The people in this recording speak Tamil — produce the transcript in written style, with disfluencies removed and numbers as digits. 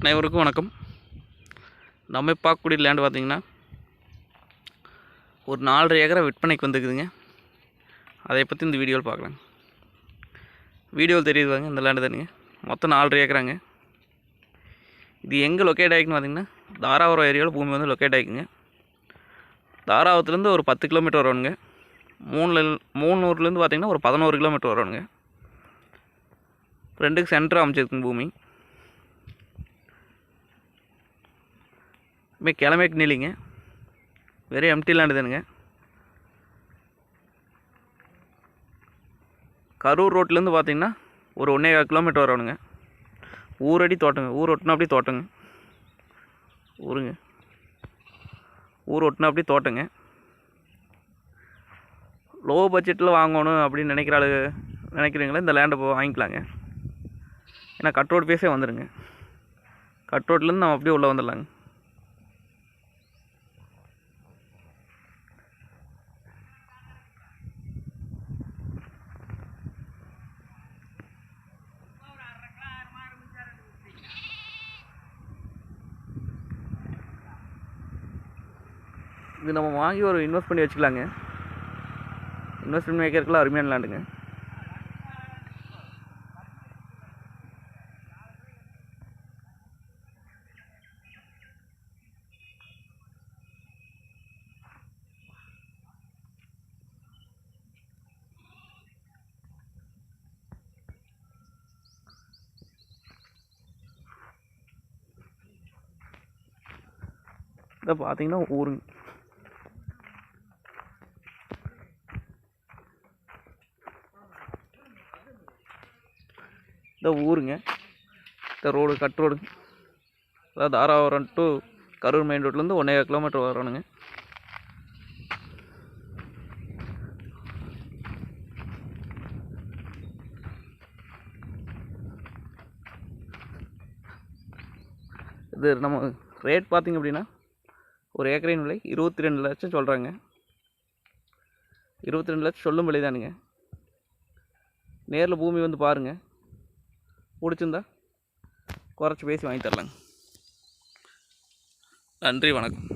அனைவருக்கும் வணக்கம். நம்ம பார்க்கக்கூடிய லேண்டு பார்த்திங்கன்னா ஒரு 4.5 ஏக்கரை விற்பனைக்கு வந்துருக்குதுங்க. அதை பற்றி இந்த வீடியோவில் பார்க்கலாம். வீடியோவில் தெரியுதுவாங்க, இந்த லேண்டு தானுங்க. மொத்தம் 4.5 ஏக்கராங்க. இது எங்கே லொக்கேட் ஆகிக்குன்னு பார்த்திங்கன்னா தாராபுரம் ஏரியாவில் பூமி வந்து லொக்கேட் ஆகிக்குங்க. தாராபுரத்துலேருந்து ஒரு 10 கிலோமீட்டர் வரணுங்க. மூணூர்லேருந்து பார்த்திங்கன்னா ஒரு 11 கிலோமீட்டர் வரணுங்க. ரெண்டுக்கு சென்டர் அமைச்சிருக்குங்க பூமி. கிழமைக்கு நிலைங்க, வெறும் எம்டி லேண்டு தானுங்க. கரூர் ரோட்லேருந்து பார்த்திங்கன்னா ஒரு 1.25 கிலோமீட்டர் வரணுங்க. ஊரடி தோட்டங்க, ஊர் ஒட்டினா அப்படி தோட்டங்க. ஊர் ஒட்டினா அப்படி தோட்டங்க. லோ பட்ஜெட்டில் வாங்கணும் அப்படின்னு நினைக்கிறீங்களா, இந்த லேண்டை வாங்கிக்கலாங்க. ஏன்னா கட் ரோடு பேஸே வந்துடுங்க. கட் ரோட்லேருந்து நம்ம அப்படியே உள்ளே வந்துடலாங்க. இது நம்ம வாங்கி ஒரு இன்வெஸ்ட் பண்ணி வச்சுக்கலாங்க. இன்வெஸ்ட்மெண்ட் மேக்கருக்குலாம் அருமையான லேண்டுங்க. இதை பார்த்தீங்கன்னா ஊருங்க. இந்த ஊருங்க, இந்த ரோடு கட் ரோடு, அதாவது தாராபுரம் டு கரூர் மெயின் ரோட்லேருந்து 1.25 கிலோமீட்டர் வரணுங்க. இது நம்ம ரேட் பார்த்திங்க அப்படின்னா ஒரு ஏக்கரின் விலை 22 லட்சம் சொல்கிறாங்க. 22 லட்சம் சொல்லும் விலை தானுங்க. நேரில் பூமி வந்து பாருங்கள், பிடிச்சிருந்தா குறைச்சி பேசி வாங்கி தரலாங்க. நன்றி, வணக்கம்.